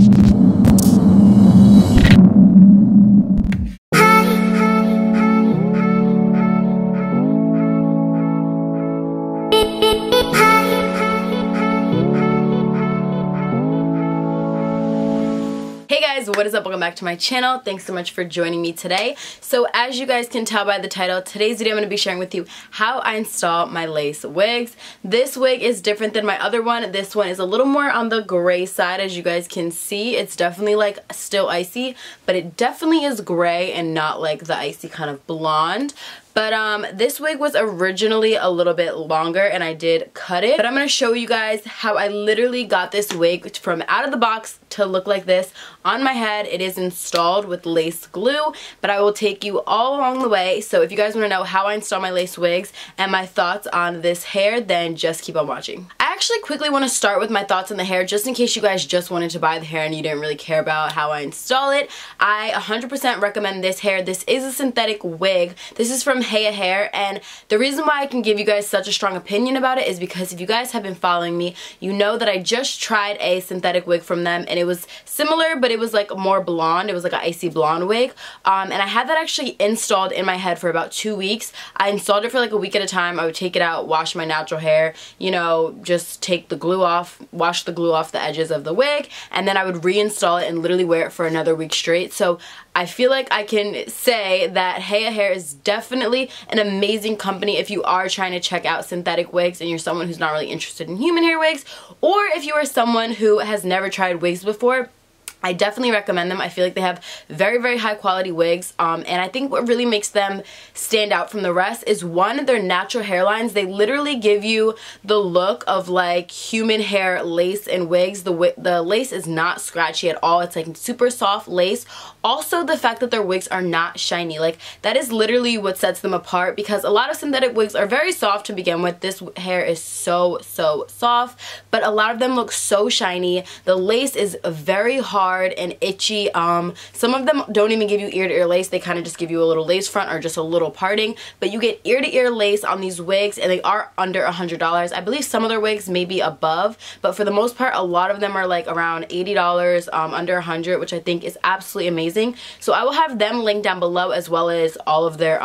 Hey guys, what is up? Welcome back to my channel. Thanks so much for joining me today. So as you guys can tell by the title, today's video I'm going to be sharing with you how I install my lace wigs. This wig is different than my other one. This one is a little more on the gray side, as you guys can see. It's definitely like still icy, but it definitely is gray and not like the icy kind of blonde. But this wig was originally a little bit longer and I did cut it. But I'm going to show you guys how I literally got this wig from out of the box to look like this on my head. It is installed with lace glue, but I will take you all along the way. So if you guys want to know how I install my lace wigs and my thoughts on this hair, then just keep on watching. I actually quickly want to start with my thoughts on the hair just in case you guys just wanted to buy the hair and you didn't really care about how I install it. I 100% recommend this hair. This is a synthetic wig. This is from Hair, and the reason why I can give you guys such a strong opinion about it is because if you guys have been following me, you know that I just tried a synthetic wig from them and it was similar, but it was like more blonde. It was like an icy blonde wig, and I had that actually installed in my head for about 2 weeks. I installed it for like a week at a time. I would take it out, wash my natural hair, you know, just take the glue off, wash the glue off the edges of the wig, and then I would reinstall it and literally wear it for another week straight. So I feel like I can say that Hair is definitely an amazing company if you are trying to check out synthetic wigs and you're someone who's not really interested in human hair wigs, or if you are someone who has never tried wigs before. I definitely recommend them. I feel like they have very, very high quality wigs, and I think what really makes them stand out from the rest is, one, their natural hairlines. They literally give you the look of like human hair lace and wigs. The lace is not scratchy at all. It's like super soft lace. Also, the fact that their wigs are not shiny, like that is literally what sets them apart, because a lot of synthetic wigs are very soft to begin with. This hair is so soft, but a lot of them look so shiny. The lace is very hard and itchy. Some of them don't even give you ear-to-ear lace. They kind of just give you a little lace front or just a little parting, but you get ear-to-ear lace on these wigs, and they are under $100. I believe some of their wigs may be above, but for the most part a lot of them are like around $80, under $100, which I think is absolutely amazing. So I will have them linked down below, as well as all of their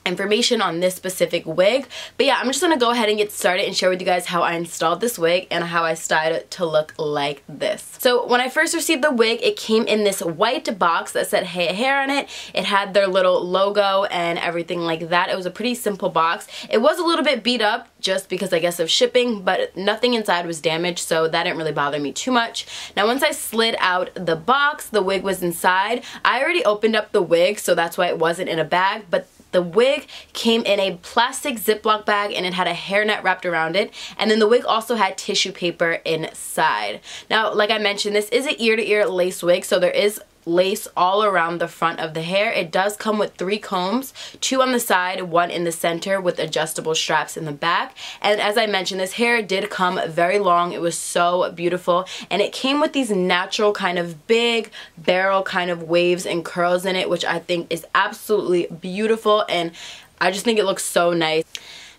information on this specific wig. But yeah, I'm just gonna go ahead and get started and share with you guys how I installed this wig and how I styled it to look like this. So when I first received the wig, it came in this white box that said Hair on it. It had their little logo and everything like that. It was a pretty simple box. It was a little bit beat up just because I guess of shipping, but nothing inside was damaged, so that didn't really bother me too much. Now once I slid out the box, the wig was inside. I already opened up the wig, so that's why it wasn't in a bag, but the wig came in a plastic Ziploc bag and it had a hairnet wrapped around it, and then the wig also had tissue paper inside. Now, like I mentioned, this is an ear-to-ear lace wig, so there is lace all around the front of the hair. It does come with 3 combs, 2 on the side, 1 in the center, with adjustable straps in the back. And as I mentioned, this hair did come very long. It was so beautiful, and it came with these natural kind of big barrel kind of waves and curls in it, which I think is absolutely beautiful, and I just think it looks so nice.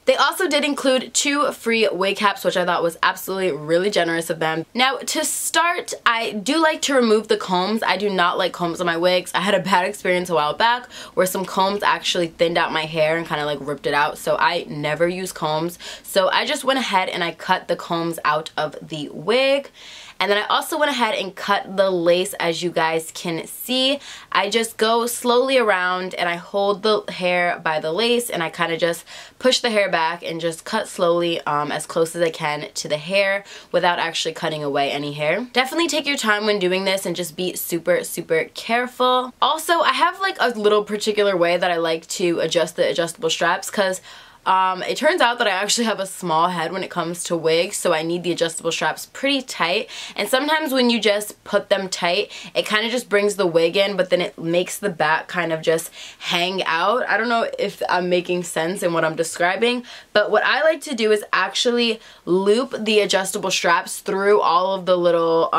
They also did include 2 free wig caps, which I thought was absolutely really generous of them. Now, to start, I do like to remove the combs. I do not like combs on my wigs. I had a bad experience a while back where some combs actually thinned out my hair and kind of like ripped it out, so I never use combs. So I just went ahead and I cut the combs out of the wig. And then I also went ahead and cut the lace, as you guys can see. I just go slowly around and I hold the hair by the lace and I kind of just push the hair back and just cut slowly as close as I can to the hair without actually cutting away any hair. Definitely take your time when doing this and just be super careful. Also, I have like a little particular way that I like to adjust the adjustable straps, because it turns out that I actually have a small head when it comes to wigs, so I need the adjustable straps pretty tight, and sometimes when you just put them tight, it kind of just brings the wig in, but then it makes the back kind of just hang out. I don't know if I'm making sense in what I'm describing, but what I like to do is actually loop the adjustable straps through all of the little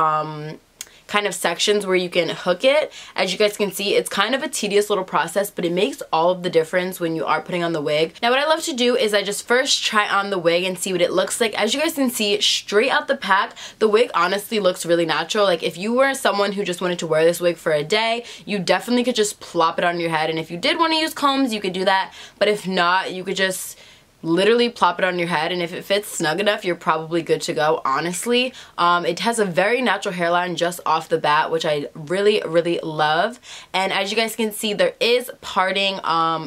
kind kind of sections where you can hook it. As you guys can see, it's kind of a tedious little process, but it makes all of the difference when you are putting on the wig. Now what I love to do is I just first try on the wig and see what it looks like. As you guys can see, straight out the pack, the wig honestly looks really natural. Like if you were someone who just wanted to wear this wig for a day, you definitely could just plop it on your head, and if you did want to use combs, you could do that, but if not, you could just literally plop it on your head, and if it fits snug enough, you're probably good to go, honestly. It has a very natural hairline just off the bat, which I really, really love. And as you guys can see, there is parting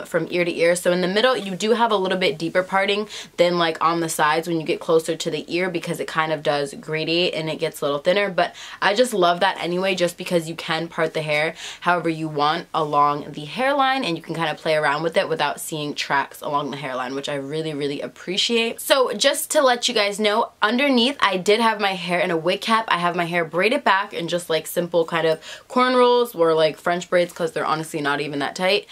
from ear to ear. So in the middle, you do have a little bit deeper parting than like on the sides when you get closer to the ear, because it kind of does grady and it gets a little thinner. But I just love that anyway, just because you can part the hair however you want along the hairline, and you can kind of play around with it without seeing tracks along the hairline, which I really appreciate. So just to let you guys know, underneath I did have my hair in a wig cap. I have my hair braided back in just like simple kind of cornrows or like French braids, because they're honestly not even that tight.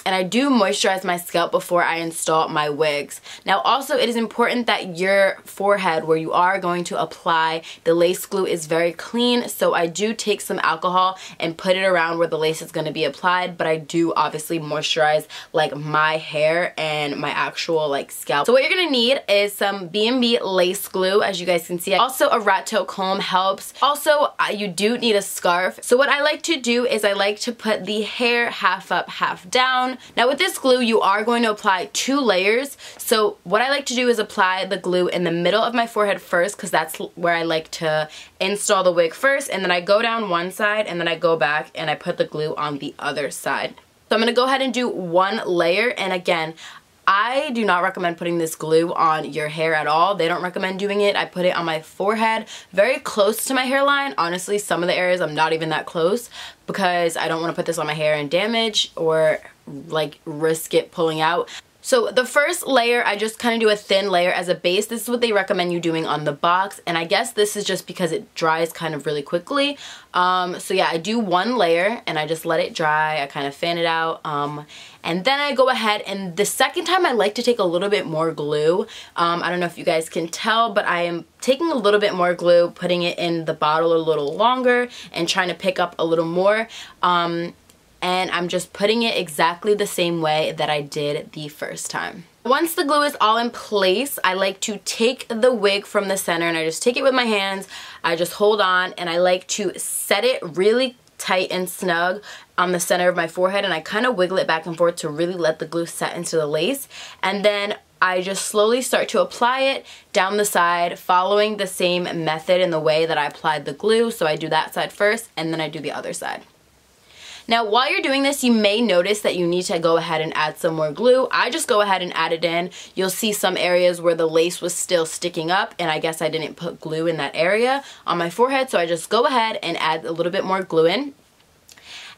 And I do moisturize my scalp before I install my wigs. Now also, it is important that your forehead where you are going to apply the lace glue is very clean, so I do take some alcohol and put it around where the lace is going to be applied, but I do obviously moisturize like my hair and my actual like scalp. So what you're going to need is some B&B lace glue, as you guys can see. Also a rat tail comb helps. Also you do need a scarf. So what I like to do is I like to put the hair half up, half down. Now with this glue, you are going to apply 2 layers. So what I like to do is apply the glue in the middle of my forehead first, because that's where I like to install the wig first, and then I go down one side and then I go back and I put the glue on the other side. So I'm going to go ahead and do 1 layer, and again, I do not recommend putting this glue on your hair at all. They don't recommend doing it. I put it on my forehead very close to my hairline. Honestly, some of the areas I'm not even that close, because I don't want to put this on my hair and damage or like risk it pulling out. So the first layer, I just kind of do a thin layer as a base. This is what they recommend you doing on the box, and I guess this is just because it dries kind of really quickly. So yeah, I do 1 layer and I just let it dry. I kind of fan it out, and then I go ahead, and the second time I like to take a little bit more glue. I don't know if you guys can tell, but I am taking a little bit more glue, putting it in the bottle a little longer and trying to pick up a little more. And I'm just putting it exactly the same way that I did the first time. Once the glue is all in place, I like to take the wig from the center, and I just take it with my hands. I just hold on, and I like to set it really tight and snug on the center of my forehead, and I kind of wiggle it back and forth to really let the glue set into the lace. And then I just slowly start to apply it down the side, following the same method in the way that I applied the glue. So I do that side first, and then I do the other side. Now while you're doing this, you may notice that you need to go ahead and add some more glue. I just go ahead and add it in. You'll see some areas where the lace was still sticking up, and I guess I didn't put glue in that area on my forehead, so I just go ahead and add a little bit more glue in.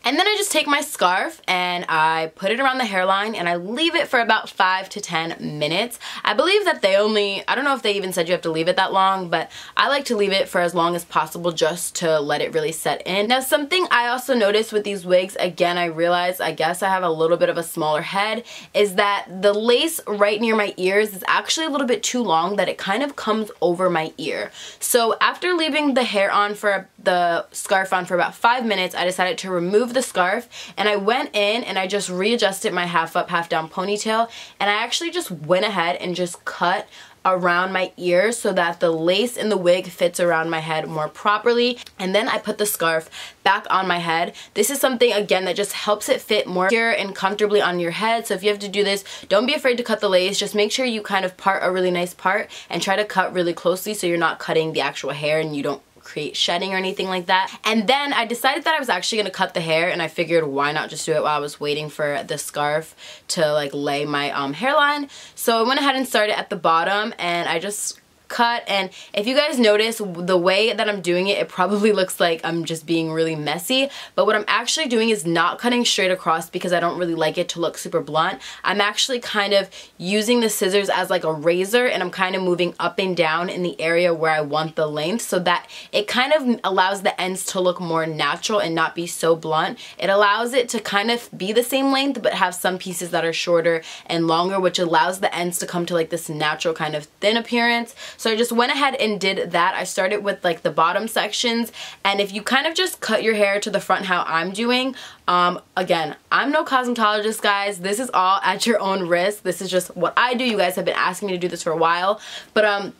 And then I just take my scarf and I put it around the hairline, and I leave it for about 5 to 10 minutes. I believe that they only, I don't know if they even said you have to leave it that long, but I like to leave it for as long as possible just to let it really set in. Now something I also noticed with these wigs, again I realized I guess I have a little bit of a smaller head, is that the lace right near my ears is actually a little bit too long, that it kind of comes over my ear. So after leaving the scarf on for about 5 minutes, I decided to remove the scarf, and I went in and I just readjusted my half up, half down ponytail, and I actually just went ahead and just cut around my ears so that the lace in the wig fits around my head more properly. And then I put the scarf back on my head. This is something, again, that just helps it fit more secure and comfortably on your head. So if you have to do this, don't be afraid to cut the lace. Just make sure you kind of part a really nice part and try to cut really closely so you're not cutting the actual hair and you don't create shedding or anything like that. And then I decided that I was actually going to cut the hair, and I figured why not just do it while I was waiting for the scarf to like lay my hairline. So I went ahead and started at the bottom, and I just cut. And if you guys notice the way that I'm doing it, it probably looks like I'm just being really messy, but what I'm actually doing is not cutting straight across because I don't really like it to look super blunt. I'm actually kind of using the scissors as like a razor, and I'm kind of moving up and down in the area where I want the length, so that it kind of allows the ends to look more natural and not be so blunt. It allows it to kind of be the same length but have some pieces that are shorter and longer, which allows the ends to come to like this natural kind of thin appearance. So I just went ahead and did that. I started with like the bottom sections, and if you kind of just cut your hair to the front how I'm doing, again, I'm no cosmetologist, guys. This is all at your own risk. This is just what I do. You guys have been asking me to do this for a while, but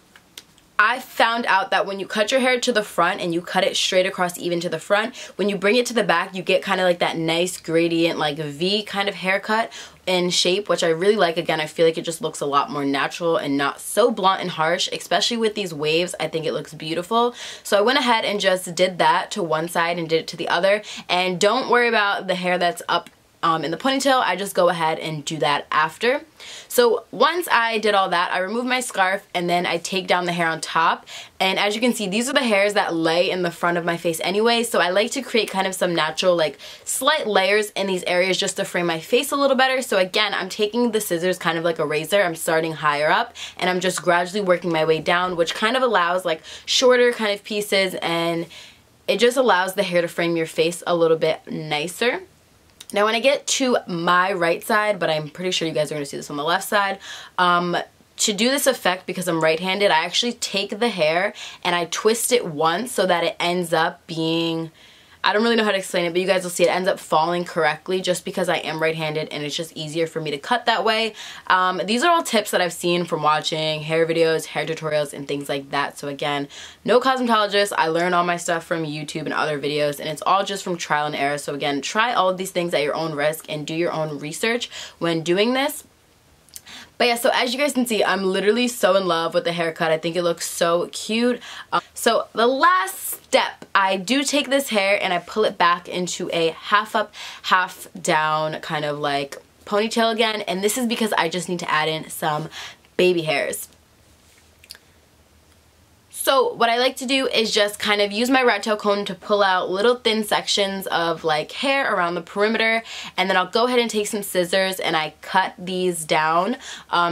I found out that when you cut your hair to the front and you cut it straight across even to the front, when you bring it to the back, you get kind of like that nice gradient, like V kind of haircut in shape, which I really like. Again, I feel like it just looks a lot more natural and not so blunt and harsh, especially with these waves. I think it looks beautiful. So I went ahead and just did that to one side and did it to the other. And don't worry about the hair that's up in the ponytail. I just go ahead and do that after. So once I did all that, I remove my scarf and then I take down the hair on top. And as you can see, these are the hairs that lay in the front of my face anyway. So I like to create kind of some natural, like slight layers in these areas just to frame my face a little better. So again, I'm taking the scissors kind of like a razor. I'm starting higher up and I'm just gradually working my way down, which kind of allows like shorter kind of pieces, and it just allows the hair to frame your face a little bit nicer. Now when I get to my right side, but I'm pretty sure you guys are going to see this on the left side, to do this effect, because I'm right-handed, I actually take the hair and I twist it once so that it ends up being, I don't really know how to explain it, but you guys will see it ends up falling correctly just because I am right-handed and it's just easier for me to cut that way. These are all tips that I've seen from watching hair videos, hair tutorials, and things like that. So again, no cosmetologist. I learn all my stuff from YouTube and other videos, and it's all just from trial and error. So again, try all of these things at your own risk and do your own research when doing this. But yeah, so as you guys can see, I'm literally so in love with the haircut. I think it looks so cute. So the last step, I do take this hair and I pull it back into a half up, half down kind of like ponytail again. And this is because I just need to add in some baby hairs. So what I like to do is just kind of use my rat tail comb to pull out little thin sections of like hair around the perimeter, and then I'll go ahead and take some scissors and I cut these down.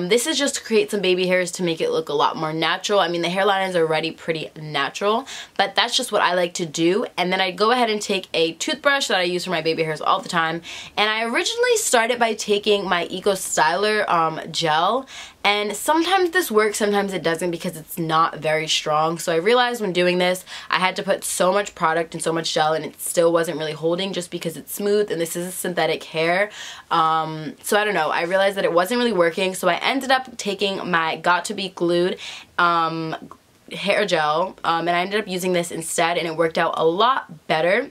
This is just to create some baby hairs to make it look a lot more natural. I mean, the hairline is already pretty natural, but that's just what I like to do. And then I go ahead and take a toothbrush that I use for my baby hairs all the time, and I originally started by taking my Eco Styler gel. And sometimes this works, sometimes it doesn't because it's not very strong. So I realized when doing this, I had to put so much product and so much gel and it still wasn't really holding just because it's smooth and this is a synthetic hair. So I don't know, I realized that it wasn't really working. So I ended up taking my Got To Be Glued hair gel and I ended up using this instead, and it worked out a lot better.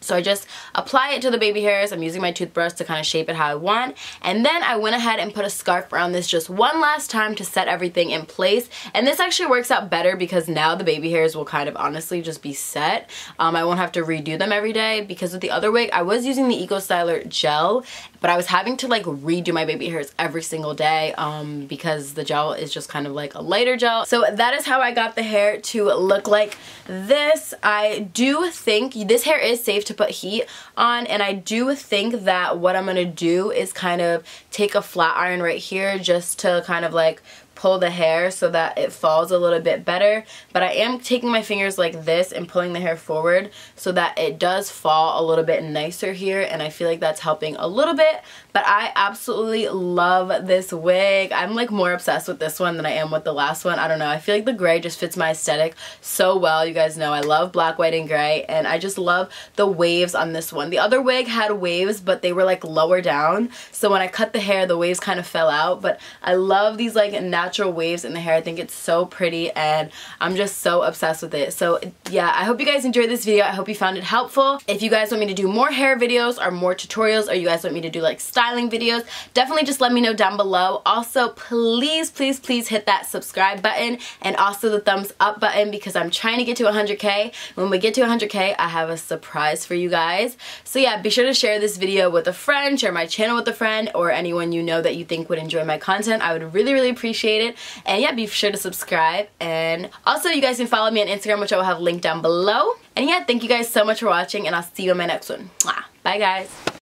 So I just apply it to the baby hairs. I'm using my toothbrush to kind of shape it how I want. And then I went ahead and put a scarf around this just one last time to set everything in place. And this actually works out better because now the baby hairs will kind of honestly just be set. I won't have to redo them every day, because with the other wig, I was using the Eco Styler gel, but I was having to like redo my baby hairs every single day because the gel is just kind of like a lighter gel. So that is how I got the hair to look like this. I do think this hair is safe to put heat on, and I do think that what I'm gonna do is kind of take a flat iron right here just to kind of like pull the hair so that it falls a little bit better. But I am taking my fingers like this and pulling the hair forward so that it does fall a little bit nicer here, and I feel like that's helping a little bit. But I absolutely love this wig. I'm like more obsessed with this one than I am with the last one. I don't know, I feel like the gray just fits my aesthetic so well. You guys know I love black, white, and gray, and I just love the waves on this one. The other wig had waves, but they were like lower down, so when I cut the hair, the waves kind of fell out. But I love these like natural waves in the hair. I think it's so pretty and I'm just so obsessed with it. So yeah, I hope you guys enjoyed this video. I hope you found it helpful. If you guys want me to do more hair videos or more tutorials, or you guys want me to do like styling videos, definitely just let me know down below. Also, please hit that subscribe button and also the thumbs up button, because I'm trying to get to 100K. When we get to 100K, I have a surprise for you guys. So yeah, be sure to share this video with a friend, share my channel with a friend, or anyone you know that you think would enjoy my content. I would really appreciate it. And yeah, be sure to subscribe. And also, you guys can follow me on Instagram, which I will have linked down below. And yeah, thank you guys so much for watching, and I'll see you in my next one. Bye guys.